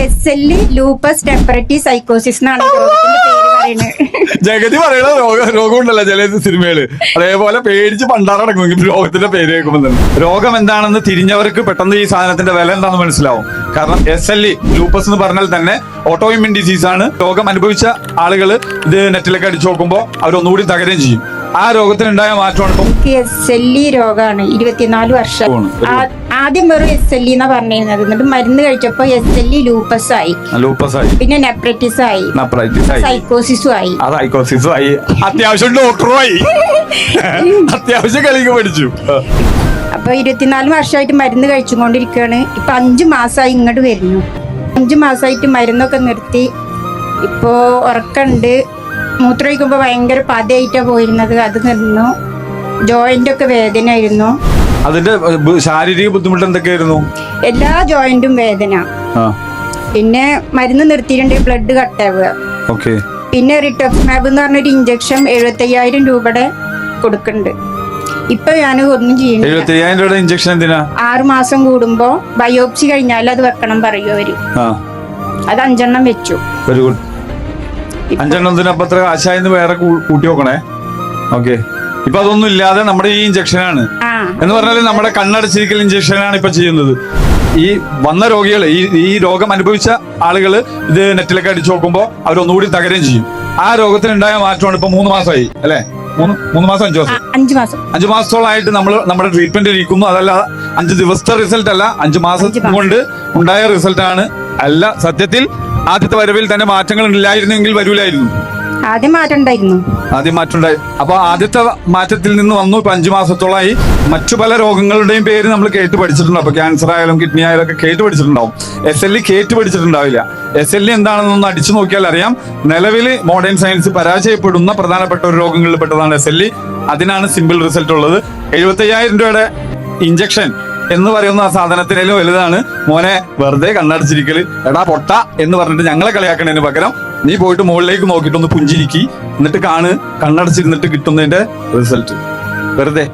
SL lupus ടെമ്പററ്റി സൈക്കോസിസ് എന്നാണ് രോഗത്തിന്റെ പേര് പറയുന്നത്. ജഗതി പറയണ രോഗം ഉണ്ടല്ലോ ചില സിനിമകള്, അതേപോലെ പേടിച്ച് പണ്ടാറടങ്ങും രോഗത്തിന്റെ പേര് കേൾക്കുമ്പോൾ തന്നെ. രോഗം എന്താണെന്ന് തിരിഞ്ഞവർക്ക് പെട്ടെന്ന് ഈ സാധനത്തിന്റെ വില എന്താണെന്ന് മനസ്സിലാവും. കാരണം SL ലൂപ്പസ് എന്ന് പറഞ്ഞാൽ തന്നെ ഓട്ടോ ഇമ്യൂൺ ഡിസീസ് ആണ്. രോഗം അനുഭവിച്ച ആളുകൾ ഇത് നെറ്റിലൊക്കെ അടിച്ചു നോക്കുമ്പോൾ അവരൊന്നുകൂടി തകരുകയും ചെയ്യും. ആ രോഗത്തിനുണ്ടായ മാറ്റമാണ് ഇപ്പം SL രോഗമാണ്. 24 വർഷം ആദ്യം വെറും SL എന്നാ പറഞ്ഞിരുന്നത്. എന്നിട്ട് മരുന്ന് കഴിച്ചപ്പോ SL ലൂപ്പസ് ആയി, പിന്നെ നെപ്രൈറ്റിസ് ആയി, സൈക്കോസിസും ആയി. സൈക്കോസിസും ആയി, അത്യാവശ്യം ഡോക്ടറും ആയി, അത്യാവശ്യം കളിക്ക് പഠിച്ചു. അപ്പൊ 24 വർഷമായിട്ട് മരുന്ന് കഴിച്ചുകൊണ്ടിരിക്കുകയാണ്. ഇപ്പൊ 5 മാസമായി ഇങ്ങോട്ട് വരുന്നു. 5 മാസമായിട്ട് മരുന്നൊക്കെ നിർത്തി. ഇപ്പോ ഉറക്കണ്ട്. മൂത്രമൊഴിക്കുമ്പോ ഭയങ്കര പതയായിട്ടാ പോയിരുന്നത്, അത് നിന്നു. ജോയിന്റ് ഒക്കെ വേദനയായിരുന്നു. അതിന്റെ ശാരീരിക ബുദ്ധിമുട്ട് എന്തൊക്കെയായിരുന്നു? എല്ലാ ജോയിന്റും വേദന. പിന്നെ മരുന്ന് നിർത്തിയിട്ടുണ്ട്, ബ്ലഡ് കട്ടാവുക. പിന്നെ റിട്ടോക്സ്മാബ് എന്ന് പറഞ്ഞൊരു ഇഞ്ചക്ഷൻ 75,000 രൂപയുടെ കൊടുക്കുന്നുണ്ട്. ഇപ്പൊ ഞാൻ ഒന്നും ചെയ്യുന്നില്ല. 75,000 രൂപയുടെ ഇഞ്ചക്ഷൻ എന്തിനാ? 6 മാസം കൂടുമ്പോ ബയോപ്സി കഴിഞ്ഞാൽ അത് വെക്കണം പറയൂ അവര്. അത് 5 എണ്ണം വെച്ചു. Very good. 5 എണ്ണത്തിനപ്പം അത്ര കാശായെന്ന് വേറെ കൂട്ടി നോക്കണേ. ഓക്കെ. ഇപ്പൊ അതൊന്നും ഇല്ലാതെ നമ്മുടെ ഈ ഇഞ്ചക്ഷനാണ് എന്ന് പറഞ്ഞാൽ നമ്മുടെ കണ്ണടച്ചിരിക്കൽ ഇഞ്ചക്ഷനാണ് ഇപ്പൊ ചെയ്യുന്നത്. ഈ വന്ന രോഗികള് ഈ രോഗം അനുഭവിച്ച ആളുകൾ ഇത് നെറ്റിലൊക്കെ അടിച്ചു നോക്കുമ്പോൾ അവരൊന്നുകൂടി തകരുകയും ചെയ്യും. ആ രോഗത്തിനുണ്ടായ മാറ്റമാണ് ഇപ്പൊ 3 മാസമായി അല്ലെ? 3 മാസം 5 മാസം 5 മാസത്തോളായിട്ട് നമ്മുടെ ട്രീറ്റ്മെന്റ് ഇരിക്കുന്നു. അതല്ല 5 ദിവസത്തെ റിസൾട്ട് അല്ല, 5 മാസം കൊണ്ട് ഉണ്ടായ റിസൾട്ട് ആണ്. അല്ല, സത്യത്തിൽ ആദ്യത്തെ വരവിൽ തന്നെ മാറ്റങ്ങൾ ഇല്ലായിരുന്നെങ്കിൽ വരൂലായിരുന്നു. ആദ്യം മാറ്റം ഉണ്ടായി. അപ്പൊ ആദ്യത്തെ മാറ്റത്തിൽ നിന്ന് വന്നു. ഇപ്പൊ 5 മാസത്തോളമായി. മറ്റു പല രോഗങ്ങളുടെയും പേര് നമ്മൾ കേട്ട് പഠിച്ചിട്ടുണ്ടാവും. അപ്പൊ ക്യാൻസർ ആയാലും കിഡ്നി ആയാലും ഒക്കെ കേട്ട് പഠിച്ചിട്ടുണ്ടാവും. SL കേട്ട് പഠിച്ചിട്ടുണ്ടാവില്ല. SL എന്താണെന്നൊന്ന് അടിച്ചു നോക്കിയാൽ അറിയാം. നിലവിൽ മോഡേൺ സയൻസ് പരാജയപ്പെടുന്ന പ്രധാനപ്പെട്ട ഒരു രോഗങ്ങളിൽ പെട്ടതാണ് SL. അതിനാണ് സിമ്പിൾ റിസൾട്ട് ഉള്ളത്. 75,000 രൂപയുടെ ഇഞ്ചക്ഷൻ എന്ന് പറയുന്ന ആ സാധനത്തിനേലും വലുതാണ് മോനെ വെറുതെ കണ്ണടച്ചിരിക്കല്. എടാ പൊട്ട എന്ന് പറഞ്ഞിട്ട് ഞങ്ങളെ കളിയാക്കണതിന് പകരം നീ പോയിട്ട് മുകളിലേക്ക് നോക്കിയിട്ടൊന്ന് പുഞ്ചിരിക്കി, എന്നിട്ട് കണ്ണടച്ചിരുന്നിട്ട് കിട്ടുന്നതിന്റെ റിസൾട്ട്. വെറുതെ